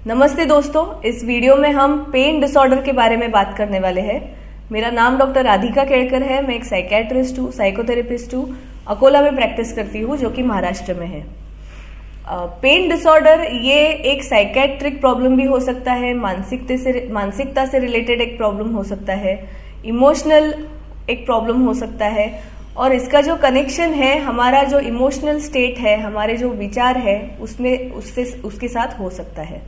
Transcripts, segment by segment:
नमस्ते दोस्तों, इस वीडियो में हम पेन डिसऑर्डर के बारे में बात करने वाले हैं। मेरा नाम डॉक्टर राधिका केड़कर है। मैं एक साइकेट्रिस्ट हूँ, साइकोथेरेपिस्ट हूँ। अकोला में प्रैक्टिस करती हूँ, जो कि महाराष्ट्र में है। पेन डिसऑर्डर ये एक साइकेट्रिक प्रॉब्लम भी हो सकता है, मानसिकता से रिलेटेड एक प्रॉब्लम हो सकता है, इमोशनल एक प्रॉब्लम हो सकता है। और इसका जो कनेक्शन है, हमारा जो इमोशनल स्टेट है, हमारे जो विचार है, उसके साथ हो सकता है।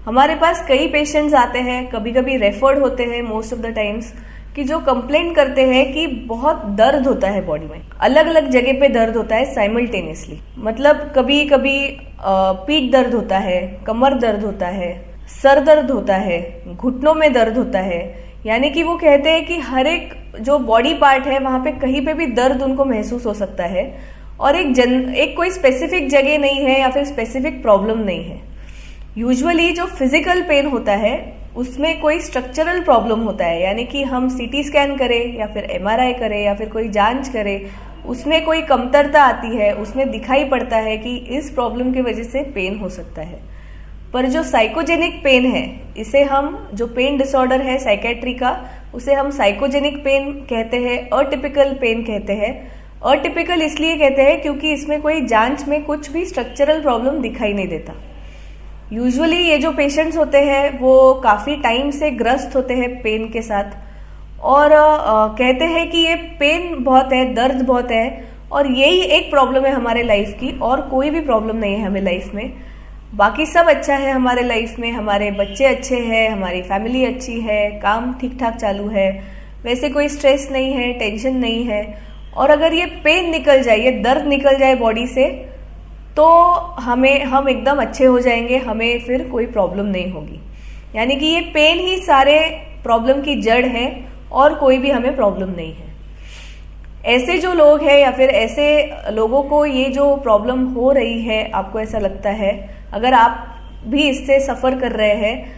हमारे पास कई पेशेंट्स आते हैं, कभी कभी रेफर्ड होते हैं मोस्ट ऑफ द टाइम्स, कि जो कंप्लेन करते हैं कि बहुत दर्द होता है बॉडी में, अलग अलग जगह पे दर्द होता है साइमल्टेनियसली। मतलब कभी कभी पीठ दर्द होता है, कमर दर्द होता है, सर दर्द होता है, घुटनों में दर्द होता है। यानी कि वो कहते हैं कि हर एक जो बॉडी पार्ट है वहां पे कहीं पे भी दर्द उनको महसूस हो सकता है, और एक कोई स्पेसिफिक जगह नहीं है या फिर स्पेसिफिक प्रॉब्लम नहीं है। यूजुअली जो फिजिकल पेन होता है उसमें कोई स्ट्रक्चरल प्रॉब्लम होता है, यानी कि हम सीटी स्कैन करें या फिर एमआरआई करें या फिर कोई जांच करें, उसमें कोई कमतरता आती है, उसमें दिखाई पड़ता है कि इस प्रॉब्लम की वजह से पेन हो सकता है। पर जो साइकोजेनिक पेन है, इसे हम जो पेन डिसऑर्डर है साइकेट्री का, उसे हम साइकोजेनिक पेन कहते हैं, अटिपिकल पेन कहते हैं। अटिपिकल इसलिए कहते हैं क्योंकि इसमें कोई जांच में कुछ भी स्ट्रक्चरल प्रॉब्लम दिखाई नहीं देता। यूजुअली ये जो पेशेंट्स होते हैं वो काफी टाइम से ग्रस्त होते हैं पेन के साथ, और कहते हैं कि ये पेन बहुत है, दर्द बहुत है, और यही एक प्रॉब्लम है हमारे लाइफ की, और कोई भी प्रॉब्लम नहीं है हमें लाइफ में। बाकी सब अच्छा है हमारे लाइफ में, हमारे बच्चे अच्छे हैं, हमारी फैमिली अच्छी है, काम ठीक ठाक चालू है, वैसे कोई स्ट्रेस नहीं है, टेंशन नहीं है। और अगर ये पेन निकल जाए, ये दर्द निकल जाए बॉडी से, तो हम एकदम अच्छे हो जाएंगे, हमें फिर कोई प्रॉब्लम नहीं होगी। यानी कि ये पेन ही सारे प्रॉब्लम की जड़ है, और कोई भी हमें प्रॉब्लम नहीं है। ऐसे जो लोग हैं या फिर ऐसे लोगों को ये जो प्रॉब्लम हो रही है, आपको ऐसा लगता है, अगर आप भी इससे सफर कर रहे हैं,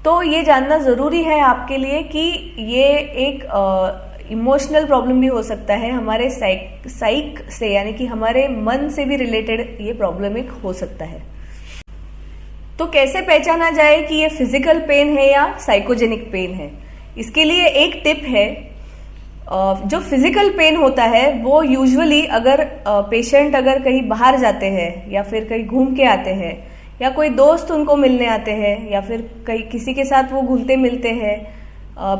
तो ये जानना जरूरी है आपके लिए कि ये एक इमोशनल प्रॉब्लम भी हो सकता है, हमारे साइक से, यानी कि हमारे मन से भी रिलेटेड ये प्रॉब्लम एक हो सकता है। तो कैसे पहचाना जाए कि ये फिजिकल पेन है या साइकोजेनिक पेन है? इसके लिए एक टिप है। जो फिजिकल पेन होता है वो यूजुअली अगर पेशेंट अगर कहीं बाहर जाते हैं या फिर कहीं घूम के आते हैं, या कोई दोस्त उनको मिलने आते हैं, या फिर कहीं किसी के साथ वो घुलते मिलते हैं,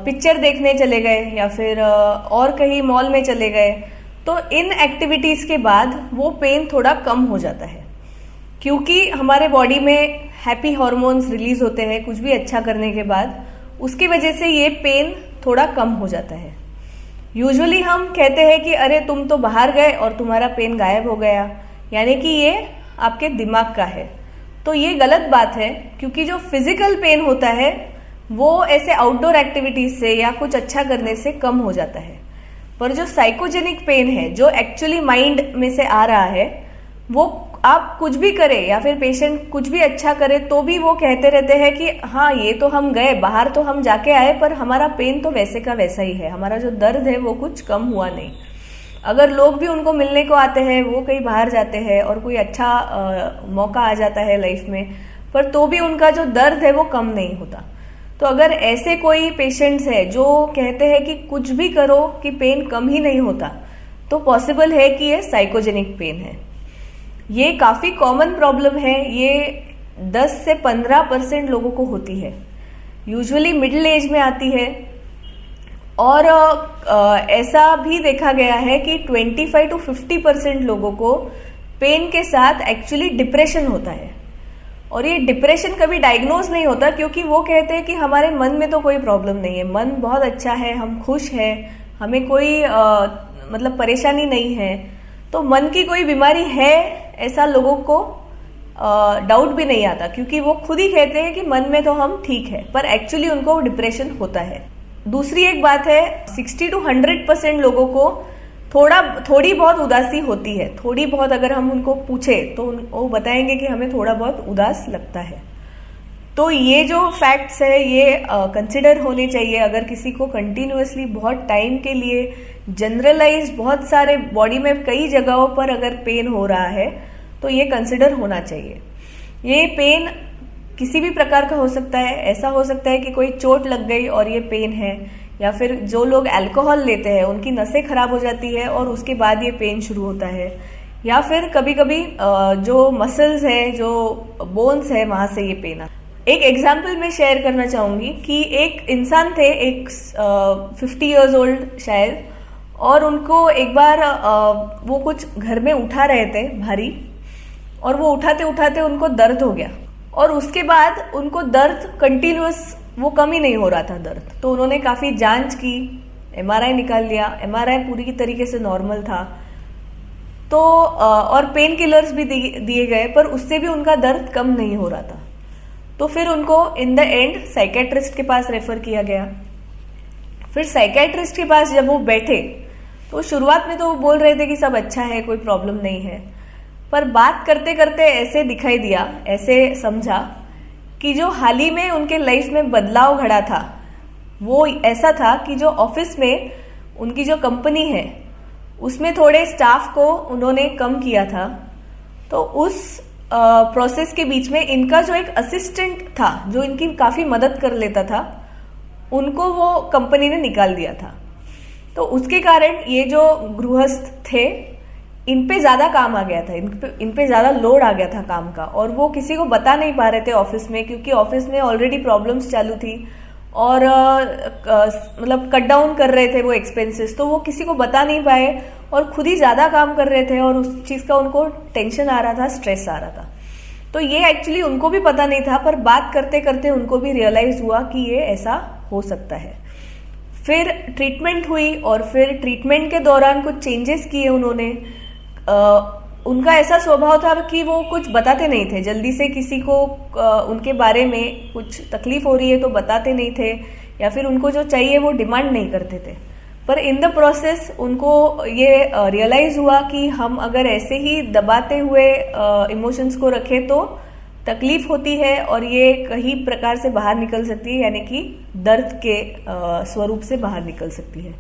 पिक्चर देखने चले गए, या फिर और कहीं मॉल में चले गए, तो इन एक्टिविटीज के बाद वो पेन थोड़ा कम हो जाता है, क्योंकि हमारे बॉडी में हैप्पी हार्मोन्स रिलीज होते हैं कुछ भी अच्छा करने के बाद, उसकी वजह से ये पेन थोड़ा कम हो जाता है। यूजुअली हम कहते हैं कि अरे तुम तो बाहर गए और तुम्हारा पेन गायब हो गया, यानी कि ये आपके दिमाग का है। तो ये गलत बात है, क्योंकि जो फिजिकल पेन होता है वो ऐसे आउटडोर एक्टिविटीज से या कुछ अच्छा करने से कम हो जाता है। पर जो साइकोजेनिक पेन है, जो एक्चुअली माइंड में से आ रहा है, वो आप कुछ भी करें या फिर पेशेंट कुछ भी अच्छा करे तो भी वो कहते रहते हैं कि हाँ ये तो हम गए बाहर, तो हम जाके आए, पर हमारा पेन तो वैसे का वैसा ही है, हमारा जो दर्द है वो कुछ कम हुआ नहीं। अगर लोग भी उनको मिलने को आते हैं, वो कहीं बाहर जाते हैं और कोई अच्छा मौका आ जाता है लाइफ में, पर तो भी उनका जो दर्द है वो कम नहीं होता। तो अगर ऐसे कोई पेशेंट्स है जो कहते हैं कि कुछ भी करो कि पेन कम ही नहीं होता, तो पॉसिबल है कि ये साइकोजेनिक पेन है। ये काफी कॉमन प्रॉब्लम है, ये 10 से 15% लोगों को होती है, यूजुअली मिडिल एज में आती है। और ऐसा भी देखा गया है कि 25 to 50% लोगों को पेन के साथ एक्चुअली डिप्रेशन होता है। और ये डिप्रेशन कभी डायग्नोज नहीं होता, क्योंकि वो कहते हैं कि हमारे मन में तो कोई प्रॉब्लम नहीं है, मन बहुत अच्छा है, हम खुश हैं, हमें कोई मतलब परेशानी नहीं है। तो मन की कोई बीमारी है ऐसा लोगों को डाउट भी नहीं आता, क्योंकि वो खुद ही कहते हैं कि मन में तो हम ठीक है, पर एक्चुअली उनको डिप्रेशन होता है। दूसरी एक बात है, 60 to 100% लोगों को थोड़ी बहुत उदासी होती है। थोड़ी बहुत अगर हम उनको पूछे तो वो बताएंगे कि हमें थोड़ा बहुत उदास लगता है। तो ये जो फैक्ट्स है ये कंसिडर होने चाहिए। अगर किसी को कंटिन्यूअसली बहुत टाइम के लिए जनरलाइज बहुत सारे बॉडी में कई जगहों पर अगर पेन हो रहा है तो ये कंसिडर होना चाहिए। ये पेन किसी भी प्रकार का हो सकता है। ऐसा हो सकता है कि कोई चोट लग गई और ये पेन है, या फिर जो लोग अल्कोहल लेते हैं उनकी नसें खराब हो जाती है और उसके बाद ये पेन शुरू होता है, या फिर कभी कभी जो मसल्स है, जो बोन्स है, वहां से ये पेन आता है। एक एग्जाम्पल मैं शेयर करना चाहूंगी कि एक इंसान थे, एक 50 इयर्स ओल्ड शायद, और उनको एक बार वो कुछ घर में उठा रहे थे भारी, और वो उठाते उठाते उनको दर्द हो गया, और उसके बाद उनको दर्द कंटिन्यूअस, वो कम ही नहीं हो रहा था दर्द। तो उन्होंने काफी जांच की, MRI निकाल लिया, MRI पूरी तरीके से नॉर्मल था, तो और पेन किलर्स भी दिए गए, पर उससे भी उनका दर्द कम नहीं हो रहा था। तो फिर उनको इन द एंड साइकेट्रिस्ट के पास रेफर किया गया। फिर साइकेट्रिस्ट के पास जब वो बैठे तो शुरुआत में तो वो बोल रहे थे कि सब अच्छा है, कोई प्रॉब्लम नहीं है, पर बात करते करते ऐसे दिखाई दिया, ऐसे समझा कि जो हाल ही में उनके लाइफ में बदलाव घड़ा था वो ऐसा था कि जो ऑफिस में उनकी जो कंपनी है उसमें थोड़े स्टाफ को उन्होंने कम किया था। तो उस प्रोसेस के बीच में इनका जो एक असिस्टेंट था जो इनकी काफी मदद कर लेता था, उनको वो कंपनी ने निकाल दिया था। तो उसके कारण ये जो गृहस्थ थे इन पे ज्यादा काम आ गया था, इन पे ज्यादा लोड आ गया था काम का, और वो किसी को बता नहीं पा रहे थे ऑफिस में, क्योंकि ऑफिस में ऑलरेडी प्रॉब्लम्स चालू थी और मतलब कट डाउन कर रहे थे वो एक्सपेंसेस, तो वो किसी को बता नहीं पाए और खुद ही ज्यादा काम कर रहे थे और उस चीज का उनको टेंशन आ रहा था, स्ट्रेस आ रहा था। तो ये एक्चुअली उनको भी पता नहीं था, पर बात करते करते उनको भी रियलाइज हुआ कि ये ऐसा हो सकता है। फिर ट्रीटमेंट हुई और फिर ट्रीटमेंट के दौरान कुछ चेंजेस किए उन्होंने। उनका ऐसा स्वभाव था कि वो कुछ बताते नहीं थे जल्दी से किसी को, उनके बारे में कुछ तकलीफ हो रही है तो बताते नहीं थे, या फिर उनको जो चाहिए वो डिमांड नहीं करते थे। पर इन द प्रोसेस उनको ये रियलाइज हुआ कि हम अगर ऐसे ही दबाते हुए इमोशंस को रखें तो तकलीफ होती है और ये कई प्रकार से बाहर निकल सकती है, यानी कि दर्द के स्वरूप से बाहर निकल सकती है।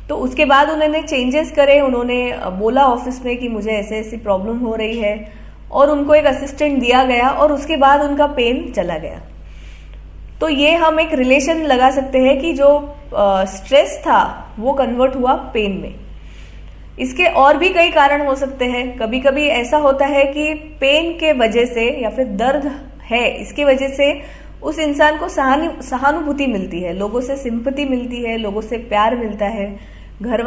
तो उसके बाद उन्होंने चेंजेस करे, उन्होंने बोला ऑफिस में कि मुझे ऐसे ऐसी प्रॉब्लम हो रही है, और उनको एक असिस्टेंट दिया गया और उसके बाद उनका पेन चला गया। तो ये हम एक रिलेशन लगा सकते हैं कि जो स्ट्रेस था वो कन्वर्ट हुआ पेन में। इसके और भी कई कारण हो सकते हैं। कभी कभी ऐसा होता है कि पेन के वजह से या फिर दर्द है इसकी वजह से उस इंसान को सहानुभूति मिलती है, लोगों से सिंपैथी मिलती है, लोगों से प्यार मिलता है, घर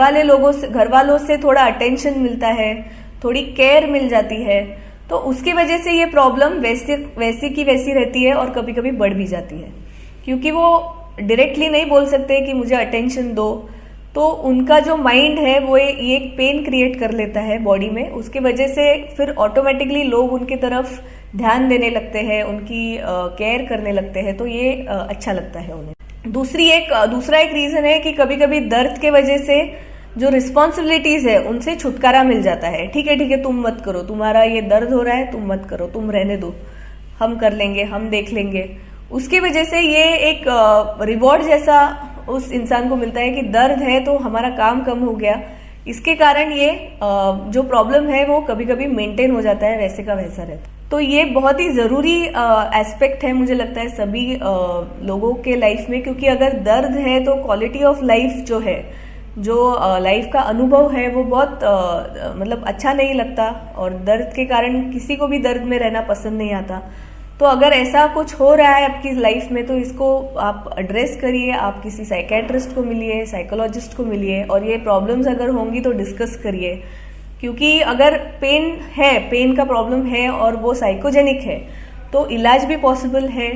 वालों से थोड़ा अटेंशन मिलता है, थोड़ी केयर मिल जाती है। तो उसकी वजह से ये प्रॉब्लम वैसी की वैसी रहती है और कभी कभी बढ़ भी जाती है, क्योंकि वो डायरेक्टली नहीं बोल सकते कि मुझे अटेंशन दो। तो उनका जो माइंड है वो ये एक पेन क्रिएट कर लेता है बॉडी में, उसकी वजह से फिर ऑटोमेटिकली लोग उनकी तरफ ध्यान देने लगते हैं, उनकी केयर करने लगते हैं। तो ये अच्छा लगता है उन्हें। दूसरा एक रीजन है कि कभी कभी दर्द के वजह से जो रिस्पॉन्सिबिलिटीज है उनसे छुटकारा मिल जाता है। ठीक है तुम मत करो, तुम्हारा ये दर्द हो रहा है, तुम मत करो, तुम रहने दो, हम कर लेंगे, हम देख लेंगे। उसकी वजह से ये एक रिवॉर्ड जैसा उस इंसान को मिलता है कि दर्द है तो हमारा काम कम हो गया। इसके कारण ये जो प्रॉब्लम है वो कभी कभी मेंटेन हो जाता है, वैसे का वैसा रहता है। तो ये बहुत ही जरूरी एस्पेक्ट है मुझे लगता है सभी लोगों के लाइफ में, क्योंकि अगर दर्द है तो क्वालिटी ऑफ लाइफ जो है, जो लाइफ का अनुभव है वो बहुत मतलब अच्छा नहीं लगता, और दर्द के कारण किसी को भी दर्द में रहना पसंद नहीं आता। तो अगर ऐसा कुछ हो रहा है आपकी लाइफ में तो इसको आप एड्रेस करिए, आप किसी साइकेट्रिस्ट को मिलिए, साइकोलॉजिस्ट को मिलिए, और ये प्रॉब्लम्स अगर होंगी तो डिस्कस करिए। क्योंकि अगर पेन का प्रॉब्लम है और वो साइकोजेनिक है तो इलाज भी पॉसिबल है,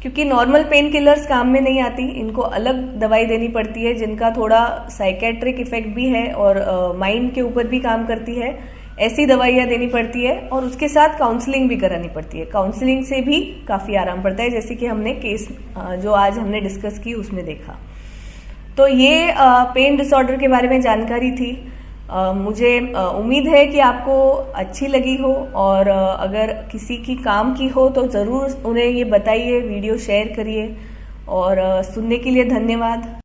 क्योंकि नॉर्मल पेन किलर्स काम में नहीं आती, इनको अलग दवाई देनी पड़ती है जिनका थोड़ा साइकेट्रिक इफेक्ट भी है और माइंड के ऊपर भी काम करती है। ऐसी दवाइयाँ देनी पड़ती है और उसके साथ काउंसलिंग भी करानी पड़ती है। काउंसलिंग से भी काफी आराम पड़ता है, जैसे कि हमने केस जो आज हमने डिस्कस की उसमें देखा। तो ये पेन डिसऑर्डर के बारे में जानकारी थी। मुझे उम्मीद है कि आपको अच्छी लगी हो, और अगर किसी की काम की हो तो जरूर उन्हें ये बताइए, वीडियो शेयर करिए, और सुनने के लिए धन्यवाद।